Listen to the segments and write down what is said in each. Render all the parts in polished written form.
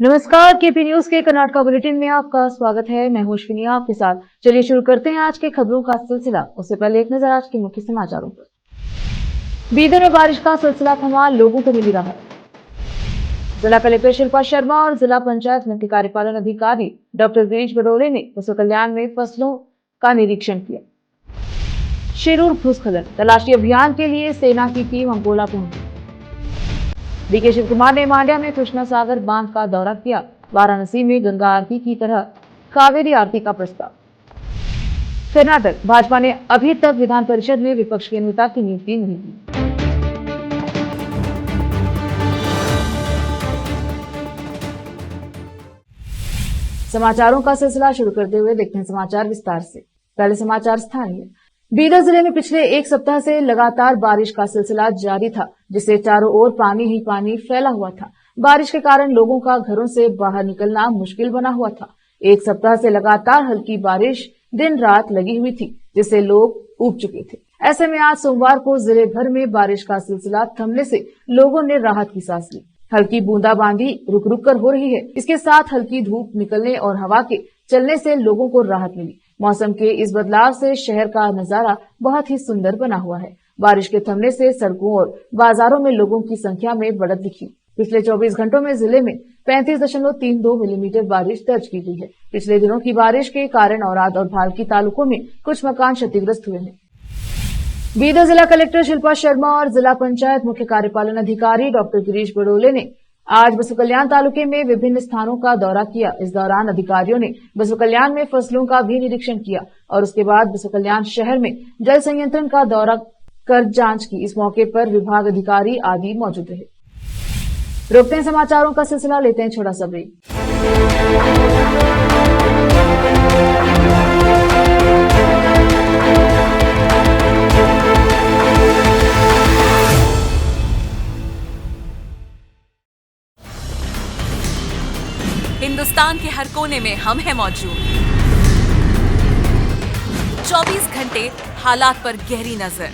नमस्कार, KP news के Karnataka bulletin में आपका स्वागत है। मैं हूं अश्विनी आपके साथ। चलिए शुरू करते हैं आज के खबरों का सिलसिला। उससे पहले एक नजर आज के मुख्य समाचारों पर। बीदर में बारिश का सिलसिला थमा, लोगों को मिली राहत। जिला कलेक्टर शिल्पा शर्मा और जिला पंचायत मुख्य कार्यपालन अधिकारी डॉक्टर गिरीश बडोले ने पशु कल्याण में फसलों का निरीक्षण किया। शिरूर भूस्खलन, तलाशी अभियान के लिए सेना की टीम अंकोला पहुंची। डीके शिव कुमार ने मांड्या में कृष्णा सागर बांध का दौरा किया। वाराणसी में गंगा आरती की तरह कावेरी आरती का प्रस्ताव। कर्नाटक भाजपा ने अभी तक विधान परिषद में विपक्ष के नेता की नियुक्ति नहीं की। समाचारों का सिलसिला शुरू करते हुए देखते हैं समाचार विस्तार से। पहले समाचार स्थानीय। बीदर जिले में पिछले एक सप्ताह से लगातार बारिश का सिलसिला जारी था, जिससे चारों ओर पानी ही पानी फैला हुआ था। बारिश के कारण लोगों का घरों से बाहर निकलना मुश्किल बना हुआ था। एक सप्ताह से लगातार हल्की बारिश दिन रात लगी हुई थी, जिससे लोग ऊब चुके थे। ऐसे में आज सोमवार को जिले भर में बारिश का सिलसिला थमने से लोगों ने राहत की सांस ली। हल्की बूंदाबांदी रुक रुक कर हो रही है। इसके साथ हल्की धूप निकलने और हवा के चलने से लोगों को राहत मिली। मौसम के इस बदलाव से शहर का नजारा बहुत ही सुंदर बना हुआ है। बारिश के थमने से सड़कों और बाजारों में लोगों की संख्या में बढ़त दिखी। पिछले 24 घंटों में जिले में 35.32 मिलीमीटर बारिश दर्ज की गई है। पिछले दिनों की बारिश के कारण औराद और भालकी तालुकों में कुछ मकान क्षतिग्रस्त हुए हैं। बीदर जिला कलेक्टर शिल्पा शर्मा और जिला पंचायत मुख्य कार्यपालन अधिकारी डॉक्टर गिरीश बडोले ने आज बसु कल्याण तालुके में विभिन्न स्थानों का दौरा किया। इस दौरान अधिकारियों ने बसु कल्याण में फसलों का भी निरीक्षण किया और उसके बाद बसु कल्याण शहर में जल संयंत्रण का दौरा कर जांच की। इस मौके पर विभाग अधिकारी आदि मौजूद रहे। रोकते हैं समाचारों का सिलसिला, लेते हैं छोटा सा ब्रेक। हिंदुस्तान के हर कोने में हम हैं मौजूद। 24 घंटे हालात पर गहरी नजर,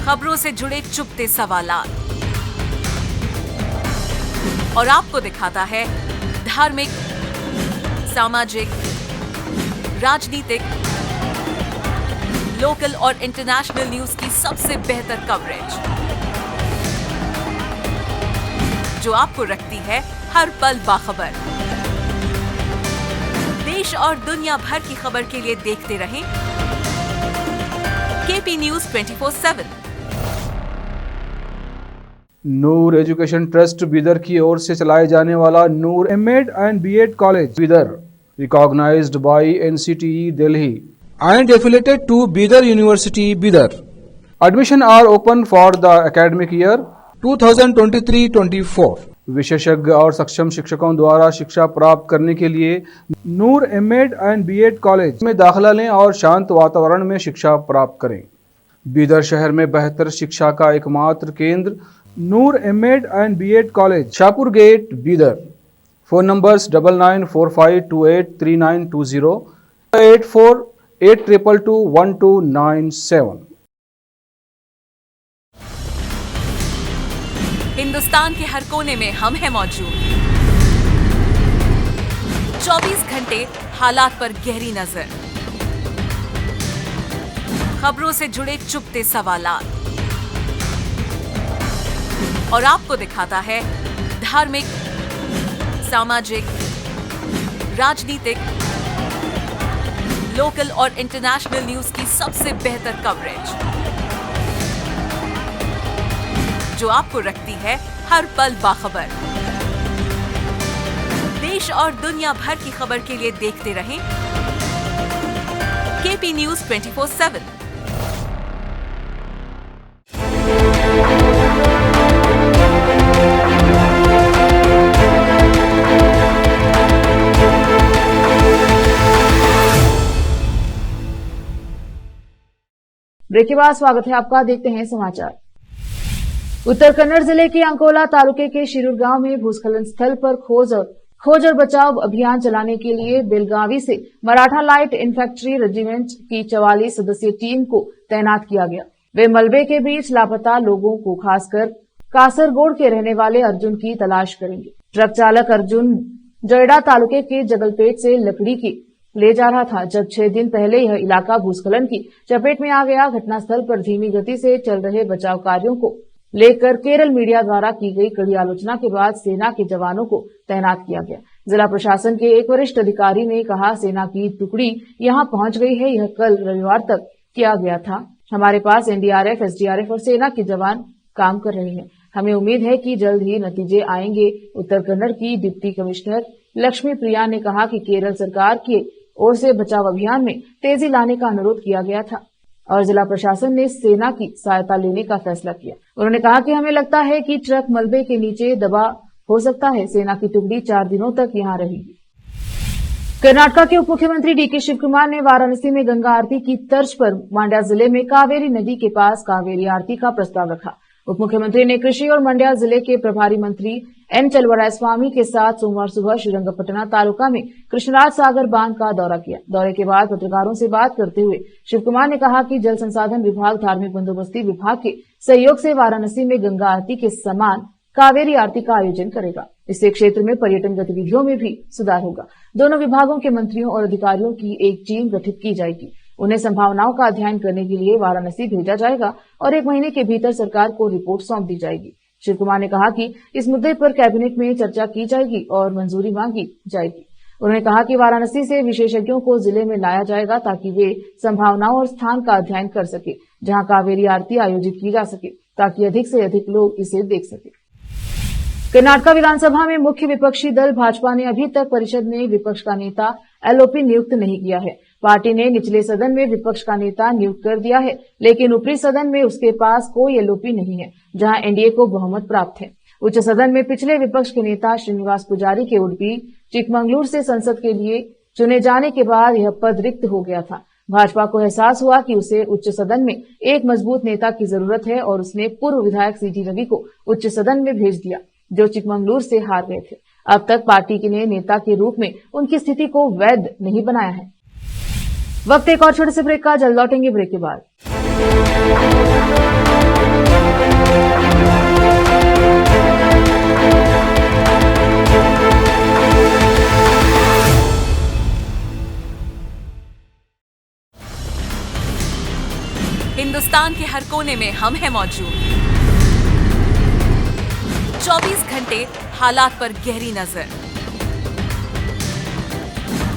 खबरों से जुड़े चुपते सवालात और आपको दिखाता है धार्मिक, सामाजिक, राजनीतिक, लोकल और इंटरनेशनल न्यूज की सबसे बेहतर कवरेज, जो आपको रखती है हर पल बाखबर। देश और दुनिया भर की खबर के लिए देखते रहें KP news 24/7। Noor education trust Bidar की ओर से चलाए जाने वाला Noor MEd and BEd college Bidar, recognised by NCTE Delhi and affiliated to Bidar University, Bidar. Admission are open for the academic year 2023-24. विशेषज्ञ और सक्षम शिक्षकों द्वारा शिक्षा प्राप्त करने के लिए नूर एमएड एंड बीएड कॉलेज में दाखिला लें और शांत वातावरण में शिक्षा प्राप्त करें। बीदर शहर में बेहतर शिक्षा का एकमात्र केंद्र Noor MEd and BEd college, Shahpur gate, Bidar. Phone numbers 9945283920, 8482221297। Hindustan के हर कोने में हम हैं मौजूद। 24 घंटे हालात पर गहरी नजर, खबरों से जुड़े चुपते सवालात और आपको दिखाता है धार्मिक, सामाजिक, राजनीतिक, लोकल और इंटरनेशनल न्यूज की सबसे बेहतर कवरेज, जो आपको रखती है हर पल बाखबर। देश और दुनिया भर की खबर के लिए देखते रहें केपी न्यूज 24/7। ब्रेक के बाद स्वागत है आपका। देखते हैं समाचार। उत्तर कन्नड़ जिले के अंकोला तालुके के शिरूर गांव में भूस्खलन स्थल पर खोज और बचाव अभियान चलाने के लिए बेलगावी से मराठा लाइट इन्फेंट्री रेजिमेंट की 44 सदस्यीय टीम को तैनात किया गया। वे मलबे के बीच लापता लोगों को कासरगोड के रहने वाले अर्जुन की तलाश करेंगे। ट्रक चालक अर्जुन जयड़ा तालुके के जगलपेट से लकड़ी की ले जा रहा था जब 6 दिन पहले यह इलाका भूस्खलन की चपेट में आ गया। घटनास्थल पर धीमी गति से चल रहे बचाव कार्यों को लेकर केरल मीडिया द्वारा की गई कड़ी आलोचना के बाद सेना के जवानों को तैनात किया गया। जिला प्रशासन के एक वरिष्ठ अधिकारी ने कहा, सेना की टुकड़ी यहां पहुंच गई है। यह कल रविवार तक किया गया था। हमारे पास एनडीआरएफ, एसडीआरएफ और सेना के जवान काम कर रहे हैं। हमें उम्मीद है कि जल्द ही नतीजे आएंगे। उत्तर कन्नड़ की डिप्टी कमिश्नर लक्ष्मी प्रिया ने कहा कि केरल सरकार की ओर से बचाव अभियान में तेजी लाने का अनुरोध किया गया था और जिला प्रशासन ने सेना की सहायता लेने का फैसला किया। उन्होंने कहा कि हमें लगता है कि ट्रक मलबे के नीचे दबा हो सकता है। सेना की टुकड़ी 4 दिनों तक यहां रहेगी। कर्नाटक के उप मुख्यमंत्री डीके शिवकुमार ने वाराणसी में गंगा आरती की तर्ज पर मांड्या जिले में कावेरी नदी के पास कावेरी आरती का प्रस्ताव रखा। उप मुख्यमंत्री ने कृषि और मंड्या जिले के प्रभारी मंत्री एन चलवरायस्वामी के साथ सोमवार सुबह श्रीरंगपटना तालुका में कृष्णराज सागर बांध का दौरा किया। दौरे के बाद पत्रकारों से बात करते हुए शिवकुमार ने कहा कि जल संसाधन विभाग धार्मिक बंदोबस्ती विभाग के सहयोग से वाराणसी में गंगा आरती के समान कावेरी आरती का आयोजन करेगा। इससे क्षेत्र में पर्यटन गतिविधियों में भी सुधार होगा। दोनों विभागों के मंत्रियों और अधिकारियों की एक टीम गठित की जाएगी। उन्हें संभावनाओं का अध्ययन करने के लिए वाराणसी भेजा जाएगा और 1 महीने के भीतर सरकार को रिपोर्ट सौंप दी जाएगी। श्री कुमार ने कहा कि इस मुद्दे पर कैबिनेट में चर्चा की जाएगी और मंजूरी मांगी जाएगी। उन्होंने कहा कि वाराणसी से विशेषज्ञों को जिले में लाया जाएगा ताकि वे संभावनाओं और स्थान का अध्ययन कर सके जहां कावेरी आरती आयोजित की जा सके, ताकि अधिक से अधिक लोग इसे देख सके। कर्नाटक विधानसभा में मुख्य विपक्षी दल भाजपा ने अभी तक परिषद में विपक्ष का नेता एलओपी नियुक्त नहीं किया है। पार्टी ने निचले सदन में विपक्ष का नेता नियुक्त कर दिया है, लेकिन ऊपरी सदन में उसके पास कोई एलओपी नहीं है, जहां एनडीए को बहुमत प्राप्त है। उच्च सदन में पिछले विपक्ष के नेता श्रीनिवास पुजारी के उडुपी चिकमंगलुरु से संसद के लिए चुने जाने के बाद यह पद रिक्त हो गया था। भाजपा को एहसास हुआ कि उसे उच्च सदन में एक मजबूत नेता की जरूरत है और उसने पूर्व विधायक सीटी रवि को उच्च सदन में भेज दिया, जो चिकमंगलुरु से हार गए थे। अब तक पार्टी ने नेता के रूप में उनकी स्थिति को वैध नहीं बनाया है। वक्त एक और छोटे से ब्रेक का, जल्द लौटेंगे ब्रेक के बाद। हिंदुस्तान के हर कोने में हम हैं मौजूद। 24 घंटे हालात पर गहरी नजर,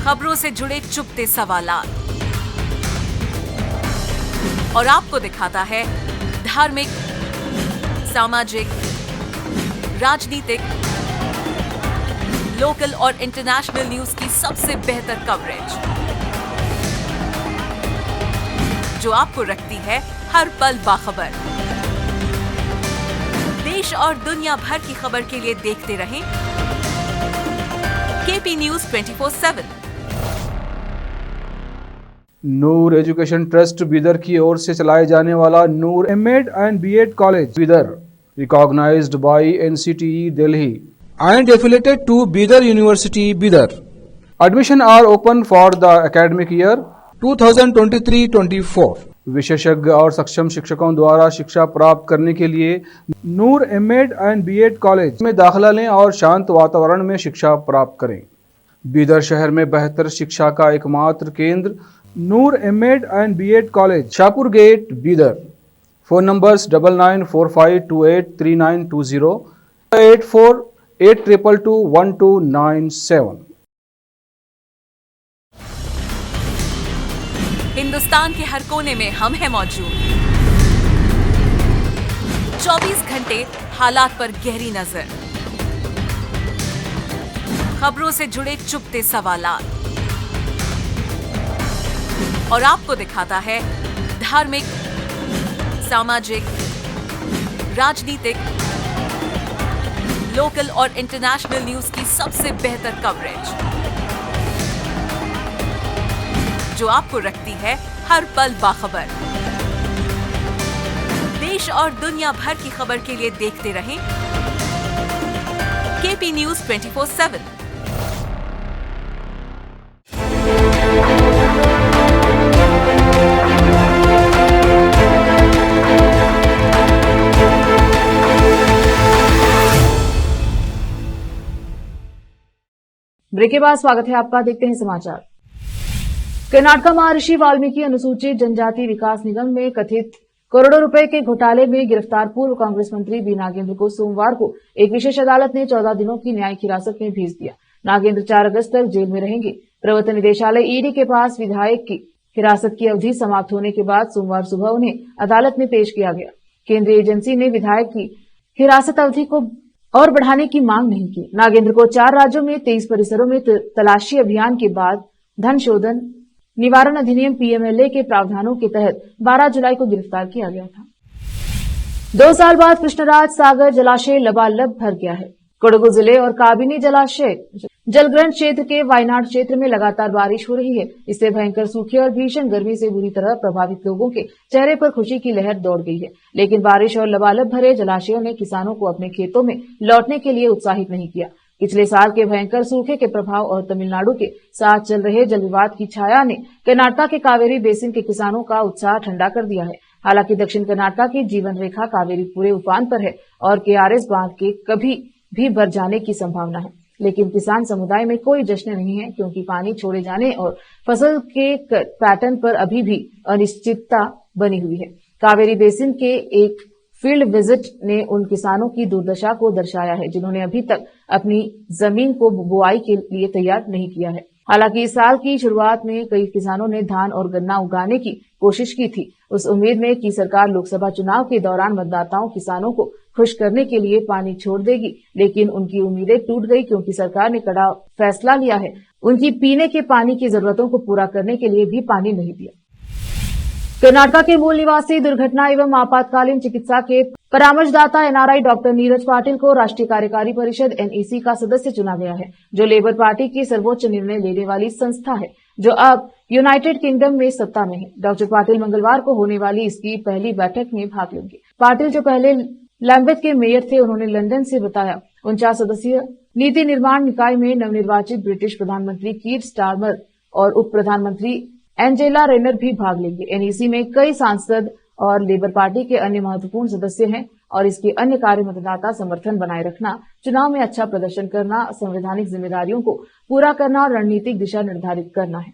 खबरों से जुड़े चुपते सवालात और आपको दिखाता है धार्मिक, सामाजिक, राजनीतिक, लोकल और इंटरनेशनल न्यूज की सबसे बेहतर कवरेज, जो आपको रखती है हर पल बाखबर। देश और दुनिया भर की खबर के लिए देखते रहें KP news 24/7। Noor education trust Bidar की ओर से चलाए जाने वाला Noor MEd and BEd college Bidar, recognised by NCTE Delhi and affiliated to Bidar University, Bidar. Admission are open for the academic year 2023-24. विशेषज्ञ और सक्षम शिक्षकों द्वारा शिक्षा प्राप्त करने के लिए नूर एमएड एंड बीएड कॉलेज में दाखिला लें और शांत वातावरण में शिक्षा प्राप्त करें। बीदर शहर में बेहतर शिक्षा का एकमात्र केंद्र Noor MEd and BEd college, Shahpur gate, Bidar. Phone numbers 9945283920, 8482221297। Hindustan के हर कोने में हम हैं मौजूद। 24 घंटे हालात पर गहरी नजर, खबरों से जुड़े चुपते सवालात और आपको दिखाता है धार्मिक, सामाजिक, राजनीतिक, लोकल और इंटरनेशनल न्यूज की सबसे बेहतर कवरेज, जो आपको रखती है हर पल बाखबर। देश और दुनिया भर की खबर के लिए देखते रहें केपी न्यूज 24/7। ब्रेक के बाद स्वागत है आपका, देखते हैं समाचार। कर्नाटक महर्षि वाल्मीकि अनुसूचित जनजाति विकास निगम में कथित करोड़ों रुपए के घोटाले में गिरफ्तार पूर्व कांग्रेस मंत्री बी नागेंद्र को सोमवार को एक विशेष अदालत ने 14 दिनों की न्यायिक हिरासत में भेज दिया। नागेंद्र 4 अगस्त तक जेल में रहेंगे। प्रवर्तन निदेशालय ईडी के पास विधायक की हिरासत की अवधि समाप्त होने के बाद सोमवार सुबह उन्हें अदालत में पेश किया गया। केंद्रीय एजेंसी ने विधायक की हिरासत अवधि को और बढ़ाने की मांग नहीं की। नागेंद्र को 4 राज्यों में 23 परिसरों में तलाशी अभियान के बाद धन शोधन निवारण अधिनियम पीएमएलए के प्रावधानों के तहत 12 जुलाई को गिरफ्तार किया गया था। 2 साल बाद कृष्णराज सागर जलाशय लबालब भर गया है। कोडगु जिले और काबिनी जलाशय जलग्रहण क्षेत्र के वायनाड क्षेत्र में लगातार बारिश हो रही है। इससे भयंकर सूखे और भीषण गर्मी से बुरी तरह प्रभावित लोगों के चेहरे पर खुशी की लहर दौड़ गई है। लेकिन बारिश और लबालब भरे जलाशयों ने किसानों को अपने खेतों में लौटने के लिए उत्साहित नहीं किया। पिछले साल के भयंकर सूखे के प्रभाव और तमिलनाडु के साथ चल रहे जल विवाद की छाया ने कर्नाटक के कावेरी बेसिन के किसानों का उत्साह ठंडा कर दिया है। हालांकि दक्षिण कर्नाटक की जीवन रेखा कावेरी पूरे उफान पर है और केआरएस बांध के कभी भी भर जाने की संभावना है। लेकिन किसान समुदाय में कोई जश्न नहीं है, क्योंकि पानी छोड़े जाने और फसल के पैटर्न पर अभी भी अनिश्चितता बनी हुई है। कावेरी बेसिन के एक फील्ड विजिट ने उन किसानों की दुर्दशा को दर्शाया है जिन्होंने अभी तक अपनी जमीन को बुआई के लिए तैयार नहीं किया है। हालांकि इस साल की शुरुआत में कई किसानों ने धान और गन्ना उगाने की कोशिश की थी, उस उम्मीद में कि सरकार लोकसभा चुनाव के दौरान मतदाताओं किसानों को खुश करने के लिए पानी छोड़ देगी। लेकिन उनकी उम्मीदें टूट गई, क्योंकि सरकार ने कड़ा फैसला लिया है। उनकी पीने के पानी की जरूरतों को पूरा करने के लिए भी पानी नहीं दिया। कर्नाटक के मूल निवासी दुर्घटना एवं आपातकालीन चिकित्सा के परामर्शदाता एनआरआई डॉक्टर नीरज पाटिल को राष्ट्रीय कार्यकारी परिषद एनईसी का सदस्य चुना गया है, जो लेबर पार्टी की सर्वोच्च निर्णय लेने वाली संस्था है, जो अब यूनाइटेड किंगडम में सत्ता में है। डॉक्टर पाटिल मंगलवार को होने वाली इसकी पहली बैठक में भाग लेंगे। पाटिल, जो पहले लैम्बेथ के मेयर थे, उन्होंने लंदन से बताया 49 सदस्यीय नीति निर्माण निकाय में नवनिर्वाचित ब्रिटिश प्रधानमंत्री कीर स्टारमर और उप प्रधानमंत्री एंजेला रेनर भी भाग लेंगे। एनईसी में कई सांसद और लेबर पार्टी के अन्य महत्वपूर्ण सदस्य हैं और इसके अन्य कार्य मतदाता समर्थन बनाए रखना, चुनाव में अच्छा प्रदर्शन करना, संवैधानिक जिम्मेदारियों को पूरा करना और रणनीतिक दिशा निर्धारित करना है।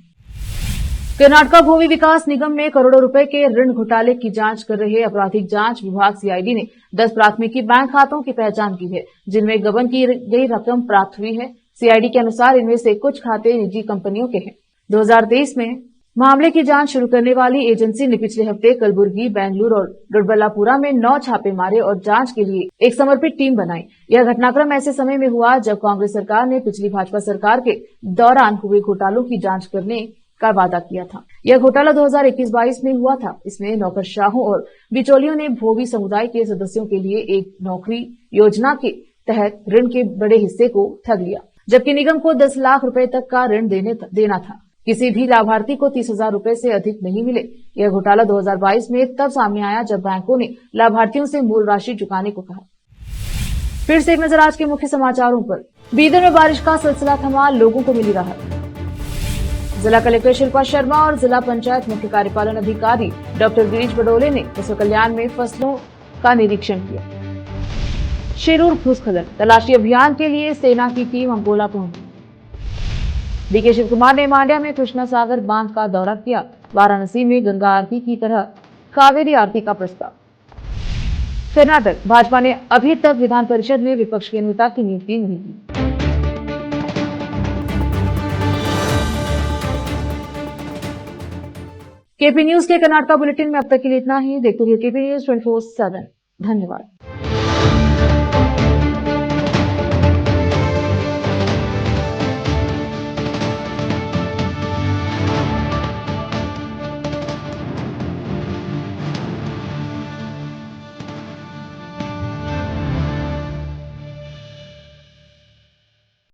कर्नाटक भूमि विकास निगम में करोड़ों रुपए के ऋण घोटाले की जांच कर रहे आपराधिक जांच विभाग सीआईडी ने 10 प्राथमिकी बैंक खातों की पहचान की है, जिनमें गबन की गई रकम प्राप्त हुई है। सीआईडी के अनुसार इनमें से कुछ खाते निजी कंपनियों के हैं। 2023 में मामले की जांच शुरू करने वाली एजेंसी ने पिछले हफ्ते कलबुर्गी, बेंगलुरु और डोडबल्लापुरा में 9 छापे मारे और जांच के लिए एक समर्पित टीम बनाई। यह घटनाक्रम ऐसे समय में हुआ जब कांग्रेस सरकार ने पिछली भाजपा सरकार के दौरान हुए घोटालों की जांच करने का वादा किया था। यह घोटाला 2021-22 में हुआ था। इसमें नौकरशाहों और बिचौलियों ने भोवी समुदाय के सदस्यों के लिए एक नौकरी योजना के तहत ऋण के बड़े हिस्से को ठग लिया, जबकि निगम को 10 लाख रुपए तक का ऋण देना था। किसी भी लाभार्थी को 30,000 रुपए से अधिक नहीं मिले। यह घोटाला 2022 में तब सामने आया जब बैंकों ने लाभार्थियों से मूल राशि चुकाने को कहा। फिर से एक नजर आज के मुख्य समाचारों पर। बीदर में बारिश का सिलसिला थमा, लोगों को मिली राहत। जिला कलेक्टर शिल्पा शर्मा और जिला पंचायत मुख्य कार्यपालन अधिकारी डॉक्टर गिरीश बडोले ने विश्व कल्याण में फसलों का निरीक्षण किया। शेरूर भूस्खलन, तलाशी अभियान के लिए सेना की टीम अंकोला पहुंची। डीके शिव कुमार ने मांड्या में कृष्णा सागर बांध का दौरा किया। वाराणसी में गंगा आरती की तरह कावेरी आरती का प्रस्ताव। कर्नाटक भाजपा ने अभी तक विधान परिषद में विपक्ष के नेता की नियुक्ति नहीं की। केपी न्यूज के कर्नाटक बुलेटिन में अब तक के लिए इतना ही। देखते रहिए केपी न्यूज 24/7। धन्यवाद।